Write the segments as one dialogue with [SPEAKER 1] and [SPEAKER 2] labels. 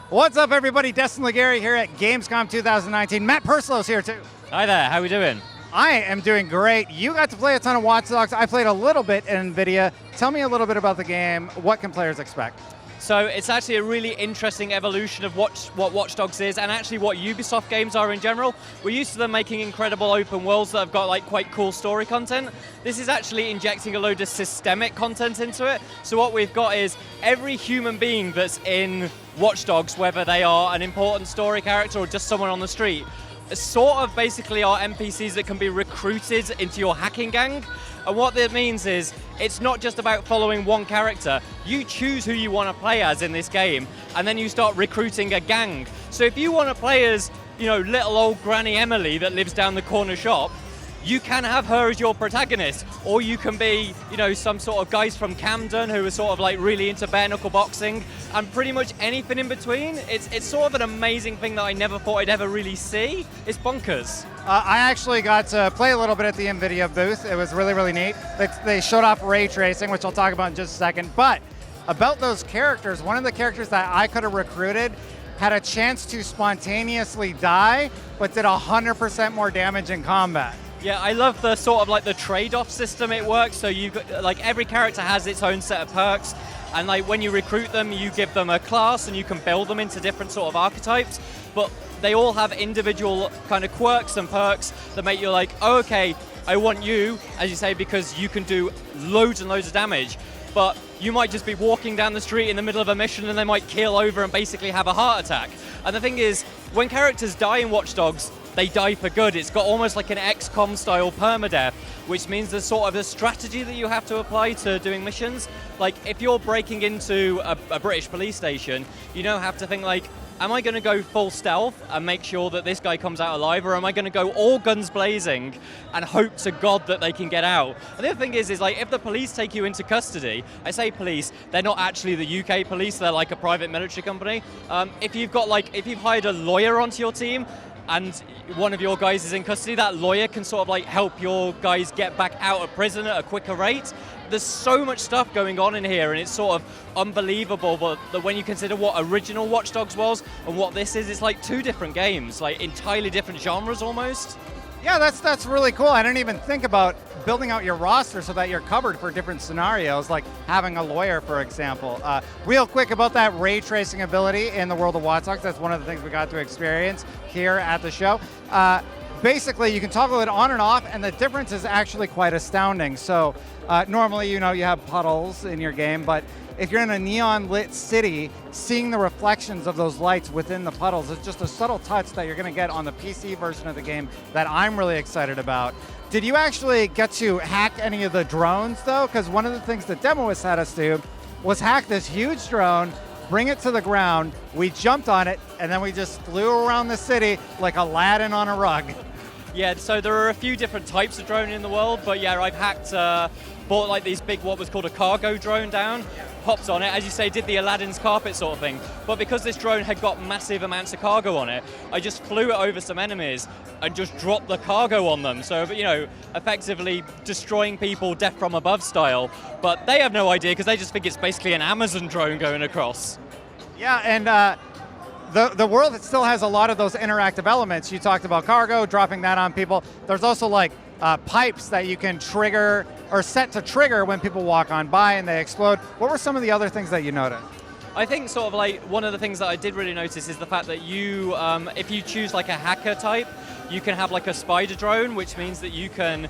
[SPEAKER 1] What's up, everybody? Destin Legary here at Gamescom 2019. Matt Perslow's here, too.
[SPEAKER 2] Hi there, how we doing?
[SPEAKER 1] I am doing great. You got to play a ton of Watchdogs. I played a little bit in NVIDIA. Tell me a little bit about the game. What can players expect?
[SPEAKER 2] So it's actually a really interesting evolution of what Watchdogs is, and actually what Ubisoft games are in general. We're used to them making incredible open worlds that have got like quite cool story content. This is actually injecting a load of systemic content into it. So what we've got is every human being that's in Watchdogs, whether they are an important story character or just someone on the street, sort of basically are NPCs that can be recruited into your hacking gang. And what that means is, it's not just about following one character. You choose who you want to play as in this game, and then you start recruiting a gang. So if you want to play as, little old Granny Emily that lives down the corner shop, you can have her as your protagonist, or you can be, some sort of guys from Camden who are sort of like really into bare knuckle boxing, and pretty much anything in between. It's sort of an amazing thing that I never thought I'd ever really see. It's bonkers.
[SPEAKER 1] I actually got to play a little bit at the NVIDIA booth. It was really, really neat. They showed off ray tracing, which I'll talk about in just a second. But about those characters, one of the characters that I could have recruited had a chance to spontaneously die, but did 100% more damage in combat.
[SPEAKER 2] Yeah, I love the sort of like the trade-off system it works. So you like every character has its own set of perks, and like when you recruit them, you give them a class and you can build them into different sort of archetypes. But they all have individual kind of quirks and perks that make you like, oh, okay, I want you, as you say, because you can do loads and loads of damage. But you might just be walking down the street in the middle of a mission and they might keel over and basically have a heart attack. And the thing is, when characters die in Watch Dogs, they die for good. It's got almost like an XCOM style permadeath, which means there's sort of a strategy that you have to apply to doing missions. Like if you're breaking into a British police station, you now have to think like, am I going to go full stealth and make sure that this guy comes out alive, or am I going to go all guns blazing and hope to God that they can get out? And the other thing is like if the police take you into custody, I say police, they're not actually the UK police, they're like a private military company. If you've hired a lawyer onto your team, and one of your guys is in custody, that lawyer can sort of like help your guys get back out of prison at a quicker rate. There's so much stuff going on in here, and it's sort of unbelievable, but when you consider what original Watch Dogs was and what this is, it's like two different games, like entirely different genres almost.
[SPEAKER 1] Yeah, that's really cool. I didn't even think about building out your roster so that you're covered for different scenarios, like having a lawyer, for example. Real quick about that ray tracing ability in the world of Watch Dogs, that's one of the things we got to experience here at the show. Basically, you can toggle it on and off, and the difference is actually quite astounding. So normally, you have puddles in your game, but if you're in a neon-lit city, seeing the reflections of those lights within the puddles is just a subtle touch that you're going to get on the PC version of the game that I'm really excited about. Did you actually get to hack any of the drones, though? Because one of the things the demoist had us do was hack this huge drone, bring it to the ground, we jumped on it, and then we just flew around the city like Aladdin on a rug.
[SPEAKER 2] Yeah, so there are a few different types of drone in the world, but yeah, I've hacked, bought like these big, what was called a cargo drone down, hopped on it, as you say, did the Aladdin's carpet sort of thing. But because this drone had got massive amounts of cargo on it, I just flew it over some enemies and just dropped the cargo on them. So, effectively destroying people death from above style. But they have no idea because they just think it's basically an Amazon drone going across.
[SPEAKER 1] Yeah, and the world still has a lot of those interactive elements. You talked about cargo, dropping that on people. There's also like pipes that you can trigger or set to trigger when people walk on by and they explode. What were some of the other things that you noticed?
[SPEAKER 2] I think sort of like one of the things that I did really notice is the fact that you, if you choose like a hacker type, you can have like a spider drone, which means that you can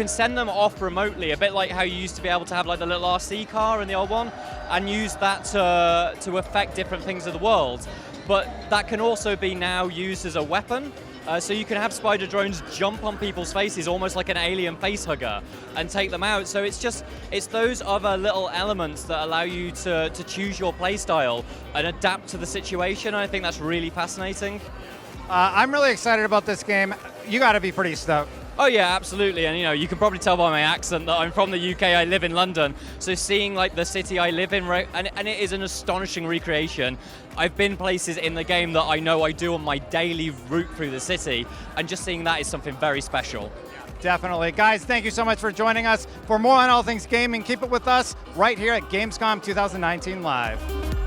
[SPEAKER 2] send them off remotely, a bit like how you used to be able to have like the little RC car in the old one, and use that to affect different things of the world. But that can also be now used as a weapon. So you can have spider drones jump on people's faces almost like an alien face hugger and take them out. So it's those other little elements that allow you to choose your play style and adapt to the situation. I think that's really fascinating.
[SPEAKER 1] I'm really excited about this game. You got to be pretty stoked.
[SPEAKER 2] Oh yeah, absolutely, and you can probably tell by my accent that I'm from the UK, I live in London, so seeing like the city I live in, and it is an astonishing recreation. I've been places in the game that I know I do on my daily route through the city, and just seeing that is something very special.
[SPEAKER 1] Definitely. Guys, thank you so much for joining us. For more on all things gaming, keep it with us right here at Gamescom 2019 Live.